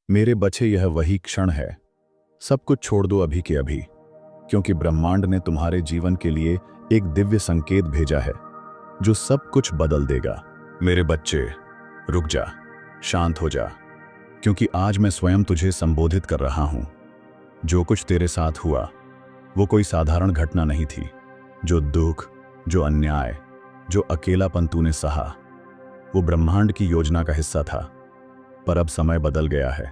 मेरे बच्चे, यह वही क्षण है। सब कुछ छोड़ दो अभी के अभी, क्योंकि ब्रह्मांड ने तुम्हारे जीवन के लिए एक दिव्य संकेत भेजा है जो सब कुछ बदल देगा। मेरे बच्चे, रुक जा, शांत हो जा, क्योंकि आज मैं स्वयं तुझे संबोधित कर रहा हूं। जो कुछ तेरे साथ हुआ वो कोई साधारण घटना नहीं थी। जो दुख, जो अन्याय, जो अकेलापन तूने सहा, वो ब्रह्मांड की योजना का हिस्सा था। पर अब समय बदल गया है।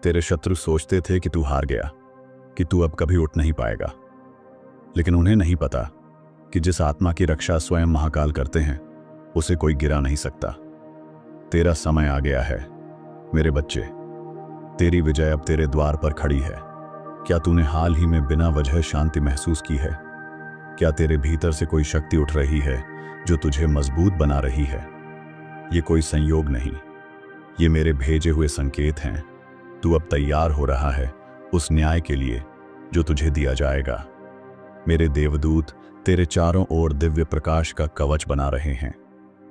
तेरे शत्रु सोचते थे कि तू हार गया, कि तू अब कभी उठ नहीं पाएगा, लेकिन उन्हें नहीं पता कि जिस आत्मा की रक्षा स्वयं महाकाल करते हैं उसे कोई गिरा नहीं सकता। तेरा समय आ गया है मेरे बच्चे। तेरी विजय अब तेरे द्वार पर खड़ी है। क्या तूने हाल ही में बिना वजह शांति महसूस की है? क्या तेरे भीतर से कोई शक्ति उठ रही है जो तुझे मजबूत बना रही है? ये कोई संयोग नहीं, ये मेरे भेजे हुए संकेत हैं। तू अब तैयार हो रहा है उस न्याय के लिए जो तुझे दिया जाएगा। मेरे देवदूत तेरे चारों ओर दिव्य प्रकाश का कवच बना रहे हैं।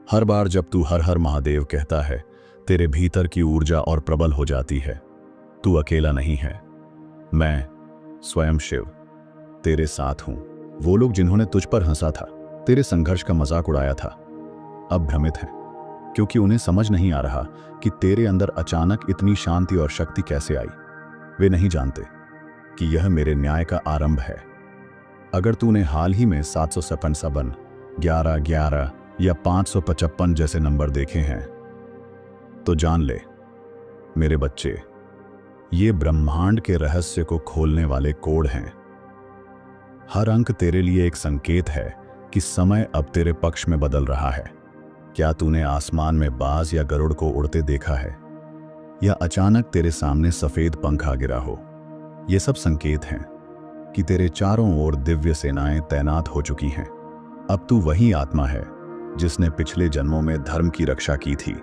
हर बार जब तू हर हर महादेव कहता है, तेरे भीतर की ऊर्जा और प्रबल हो जाती है। तू अकेला नहीं है, मैं स्वयं शिव तेरे साथ हूं। वो लोग जिन्होंने तुझ पर हंसा था, तेरे संघर्ष का मजाक उड़ाया था, अब भ्रमित हैं, क्योंकि उन्हें समझ नहीं आ रहा कि तेरे अंदर अचानक इतनी शांति और शक्ति कैसे आई। वे नहीं जानते कि यह मेरे न्याय का आरंभ है। अगर तूने हाल ही में 757, 1111 या 555 जैसे नंबर देखे हैं तो जान ले मेरे बच्चे, ये ब्रह्मांड के रहस्य को खोलने वाले कोड हैं। हर अंक तेरे लिए एक संकेत है कि समय अब तेरे पक्ष में बदल रहा है। क्या तूने आसमान में बाज या गरुड़ को उड़ते देखा है, या अचानक तेरे सामने सफेद पंख आ गिरा हो? ये सब संकेत हैं कि तेरे चारों ओर दिव्य सेनाएं तैनात हो चुकी हैं। अब तू वही आत्मा है जिसने पिछले जन्मों में धर्म की रक्षा की थी,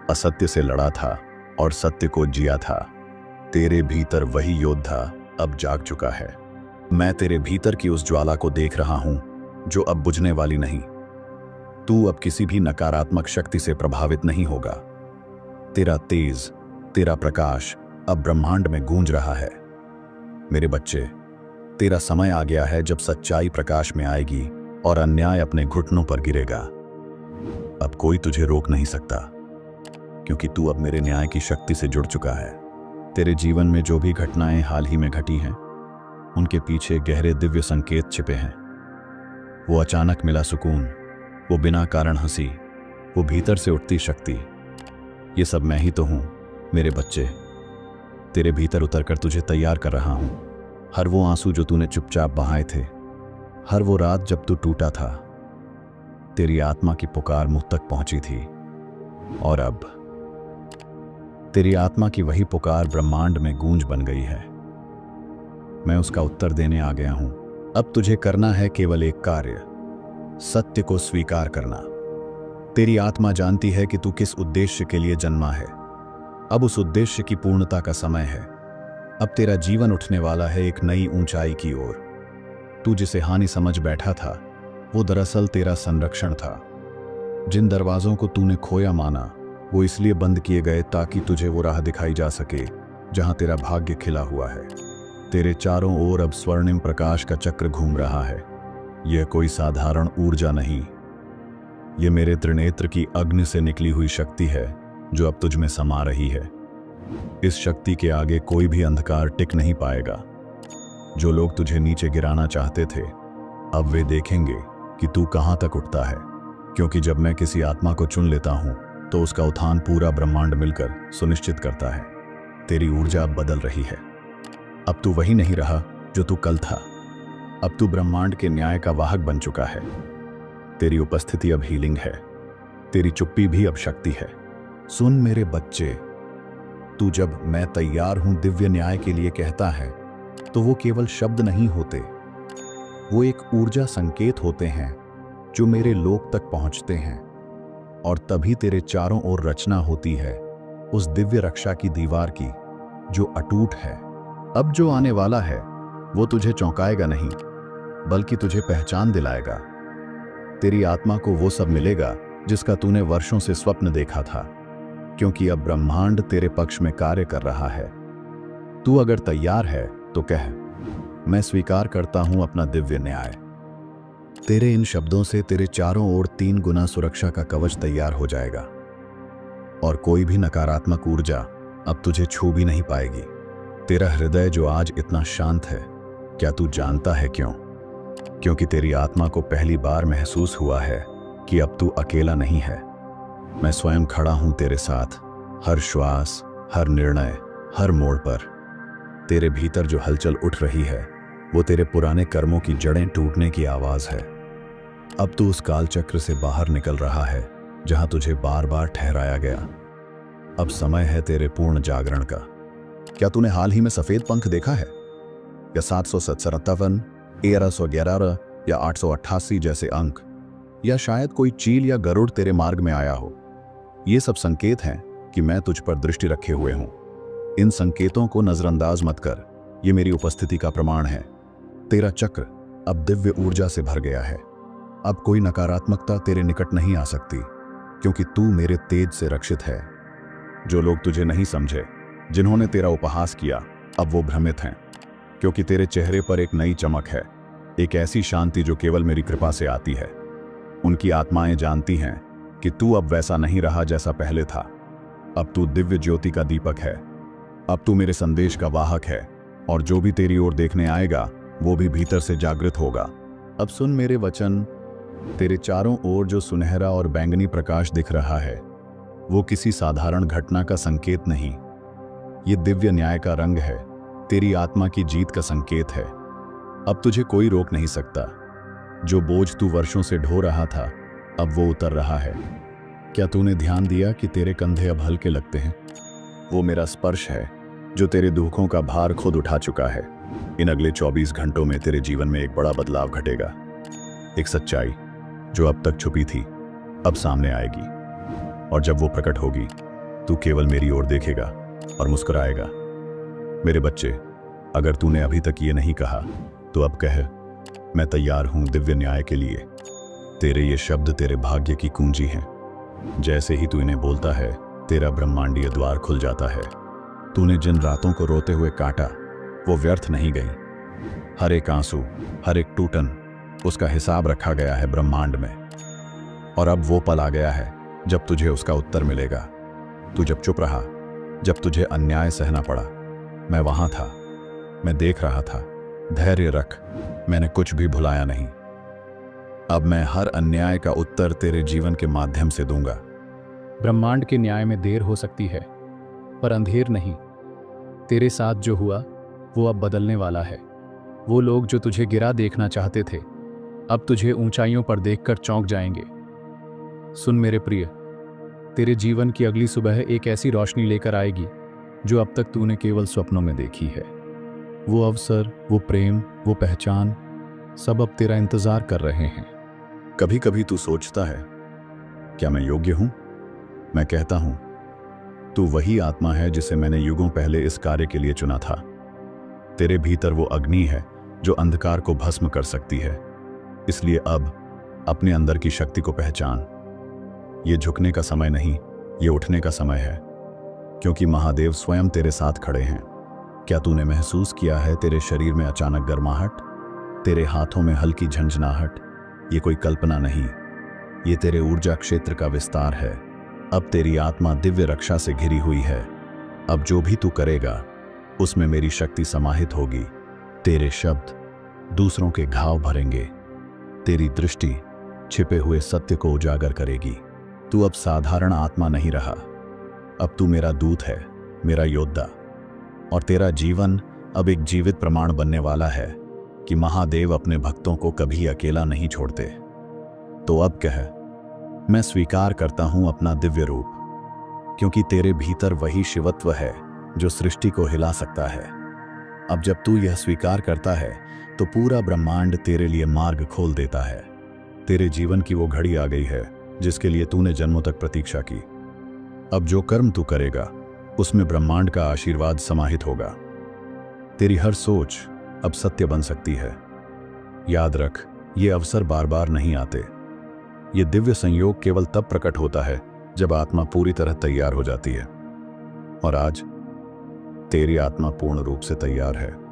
असत्य से लड़ा था और सत्य को जिया था। तेरे भीतर वही योद्धा अब जाग चुका है। मैं तेरे भीतर की उस ज्वाला को देख रहा हूं जो अब बुझने वाली नहीं। तू अब किसी भी नकारात्मक शक्ति से प्रभावित नहीं होगा। तेरा तेज, तेरा प्रकाश अब ब्रह्मांड में गूंज रहा है। मेरे बच्चे, तेरा समय आ गया है जब सच्चाई प्रकाश में आएगी और अन्याय अपने घुटनों पर गिरेगा। अब कोई तुझे रोक नहीं सकता, क्योंकि तू अब मेरे न्याय की शक्ति से जुड़ चुका है। तेरे जीवन में जो भी घटनाएं हाल ही में घटी हैं, उनके पीछे गहरे दिव्य संकेत छिपे हैं। वो अचानक मिला सुकून, वो बिना कारण हंसी, वो भीतर से उठती शक्ति, ये सब मैं ही तो हूं मेरे बच्चे। तेरे भीतर उतरकर तुझे तैयार कर रहा हूं। हर वो आंसू जो तूने चुपचाप बहाए थे, हर वो रात जब तू टूटा था, तेरी आत्मा की पुकार मुझ तक पहुंची थी। और अब तेरी आत्मा की वही पुकार ब्रह्मांड में गूंज बन गई है। मैं उसका उत्तर देने आ गया हूं। अब तुझे करना है केवल एक कार्य, सत्य को स्वीकार करना। तेरी आत्मा जानती है कि तू किस उद्देश्य के लिए जन्मा है। अब उस उद्देश्य की पूर्णता का समय है। अब तेरा जीवन उठने वाला है एक नई ऊंचाई की ओर। तू जिसे हानि समझ बैठा था, वो दरअसल तेरा संरक्षण था। जिन दरवाजों को तूने खोया माना, वो इसलिए बंद किए गए ताकि तुझे वो राह दिखाई जा सके जहां तेरा भाग्य खिला हुआ है। तेरे चारों ओर अब स्वर्णिम प्रकाश का चक्र घूम रहा है। यह कोई साधारण ऊर्जा नहीं, यह मेरे त्रिनेत्र की अग्नि से निकली हुई शक्ति है जो अब तुझ में समा रही है। इस शक्ति के आगे कोई भी अंधकार टिक नहीं पाएगा। जो लोग तुझे नीचे गिराना चाहते थे, अब वे देखेंगे कि तू कहां तक उठता है, क्योंकि जब मैं किसी आत्मा को चुन लेता हूं तो उसका उत्थान पूरा ब्रह्मांड मिलकर सुनिश्चित करता है। तेरी ऊर्जा अब बदल रही है। अब तू वही नहीं रहा जो तू कल था। अब तू ब्रह्मांड के न्याय का वाहक बन चुका है। तेरी उपस्थिति अब हीलिंग है, तेरी चुप्पी भी अब शक्ति है। सुन मेरे बच्चे, तू जब मैं तैयार हूं दिव्य न्याय के लिए कहता है, तो वो केवल शब्द नहीं होते, वो एक ऊर्जा संकेत होते हैं जो मेरे लोक तक पहुंचते हैं। और तभी तेरे चारों ओर रचना होती है उस दिव्य रक्षा की दीवार की जो अटूट है। अब जो आने वाला है वो तुझे चौंकाएगा नहीं, बल्कि तुझे पहचान दिलाएगा। तेरी आत्मा को वो सब मिलेगा जिसका तूने वर्षों से स्वप्न देखा था। क्योंकि अब ब्रह्मांड तेरे पक्ष में कार्य कर रहा है। तू अगर तैयार है तो कह, मैं स्वीकार करता हूं अपना दिव्य न्याय। तेरे इन शब्दों से तेरे चारों ओर 3 गुना सुरक्षा का कवच तैयार हो जाएगा और कोई भी नकारात्मक ऊर्जा अब तुझे छू भी नहीं पाएगी। तेरा हृदय जो आज इतना शांत है, क्या तू जानता है क्यों? क्योंकि तेरी आत्मा को पहली बार महसूस हुआ है कि अब तू अकेला नहीं है। मैं स्वयं खड़ा हूं तेरे साथ, हर श्वास, हर निर्णय, हर मोड़ पर। तेरे भीतर जो हलचल उठ रही है वो तेरे पुराने कर्मों की जड़ें टूटने की आवाज है। अब तू उस काल चक्र से बाहर निकल रहा है जहां तुझे बार बार ठहराया गया। अब समय है तेरे पूर्ण जागरण का। क्या तूने हाल ही में सफेद पंख देखा है, या 757, 1311 या 888 जैसे अंक, या शायद कोई चील या गरुड़ तेरे मार्ग में आया हो? ये सब संकेत हैं कि मैं तुझ पर दृष्टि रखे हुए हूं। इन संकेतों को नजरअंदाज मत कर, ये मेरी उपस्थिति का प्रमाण है। तेरा चक्र अब दिव्य ऊर्जा से भर गया है। अब कोई नकारात्मकता तेरे निकट नहीं आ सकती, क्योंकि तू मेरे तेज से रक्षित है। जो लोग तुझे नहीं समझे, जिन्होंने तेरा उपहास किया, अब वो भ्रमित हैं, क्योंकि तेरे चेहरे पर एक नई चमक है, एक ऐसी शांति जो केवल मेरी कृपा से आती है। उनकी आत्माएं जानती हैं कि तू अब वैसा नहीं रहा जैसा पहले था। अब तू दिव्य ज्योति का दीपक है। अब तू मेरे संदेश का वाहक है, और जो भी तेरी ओर देखने आएगा वो भी भीतर से जागृत होगा। अब सुन मेरे वचन। तेरे चारों ओर जो सुनहरा और बैंगनी प्रकाश दिख रहा है वो किसी साधारण घटना का संकेत नहीं, ये दिव्य न्याय का रंग है, तेरी आत्मा की जीत का संकेत है। अब तुझे कोई रोक नहीं सकता। जो बोझ तू वर्षों से ढो रहा था, अब वो उतर रहा है। क्या तूने ध्यान दिया कि तेरे कंधे अब हल्के लगते हैं? वो मेरा स्पर्श है जो तेरे दुखों का भार खुद उठा चुका है। इन अगले 24 घंटों में तेरे जीवन में एक बड़ा बदलाव घटेगा। एक सच्चाई जो अब तक छुपी थी अब सामने आएगी, और जब वो प्रकट होगी तू केवल मेरी ओर देखेगा और मुस्कुराएगा। मेरे बच्चे, अगर तूने अभी तक ये नहीं कहा तो अब कह, मैं तैयार हूं दिव्य न्याय के लिए। तेरे ये शब्द तेरे भाग्य की कुंजी हैं। जैसे ही तू इन्हें बोलता है तेरा ब्रह्मांडीय द्वार खुल जाता है। तूने जिन रातों को रोते हुए काटा वो व्यर्थ नहीं गई। हर एक आंसू, हर एक टूटन, उसका हिसाब रखा गया है ब्रह्मांड में। और अब वो पल आ गया है जब तुझे उसका उत्तर मिलेगा। तू जब चुप रहा, जब तुझे अन्याय सहना पड़ा, मैं वहां था, मैं देख रहा था। धैर्य रख, मैंने कुछ भी भुलाया नहीं। अब मैं हर अन्याय का उत्तर तेरे जीवन के माध्यम से दूंगा। ब्रह्मांड के न्याय में देर हो सकती है, पर अंधेर नहीं। तेरे साथ जो हुआ वो अब बदलने वाला है। वो लोग जो तुझे गिरा देखना चाहते थे, अब तुझे ऊंचाइयों पर देखकर चौंक जाएंगे। सुन मेरे प्रिय, तेरे जीवन की अगली सुबह एक ऐसी रोशनी लेकर आएगी जो अब तक तूने केवल स्वप्नों में देखी है। वो अवसर, वो प्रेम, वो पहचान, सब अब तेरा इंतजार कर रहे हैं। कभी कभी तू सोचता है, क्या मैं योग्य हूं? मैं कहता हूं, तू वही आत्मा है जिसे मैंने युगों पहले इस कार्य के लिए चुना था। तेरे भीतर वो अग्नि है जो अंधकार को भस्म कर सकती है। इसलिए अब अपने अंदर की शक्ति को पहचान। ये झुकने का समय नहीं, ये उठने का समय है, क्योंकि महादेव स्वयं तेरे साथ खड़े हैं। क्या तूने महसूस किया है तेरे शरीर में अचानक गर्माहट, तेरे हाथों में हल्की झंझनाहट? ये कोई कल्पना नहीं, ये तेरे ऊर्जा क्षेत्र का विस्तार है। अब तेरी आत्मा दिव्य रक्षा से घिरी हुई है। अब जो भी तू करेगा उसमें मेरी शक्ति समाहित होगी। तेरे शब्द दूसरों के घाव भरेंगे, तेरी दृष्टि छिपे हुए सत्य को उजागर करेगी। तू अब साधारण आत्मा नहीं रहा, अब तू मेरा दूत है, मेरा योद्धा। और तेरा जीवन अब एक जीवित प्रमाण बनने वाला है कि महादेव अपने भक्तों को कभी अकेला नहीं छोड़ते। तो अब कह, मैं स्वीकार करता हूं अपना दिव्य रूप, क्योंकि तेरे भीतर वही शिवत्व है जो सृष्टि को हिला सकता है। अब जब तू यह स्वीकार करता है तो पूरा ब्रह्मांड तेरे लिए मार्ग खोल देता है। तेरे जीवन की वो घड़ी आ गई है जिसके लिए तूने जन्मों तक प्रतीक्षा की। अब जो कर्म तू करेगा उसमें ब्रह्मांड का आशीर्वाद समाहित होगा। तेरी हर सोच अब सत्य बन सकती है। याद रख, ये अवसर बार बार नहीं आते। ये दिव्य संयोग केवल तब प्रकट होता है जब आत्मा पूरी तरह तैयार हो जाती है। और आज तेरी आत्मा पूर्ण रूप से तैयार है।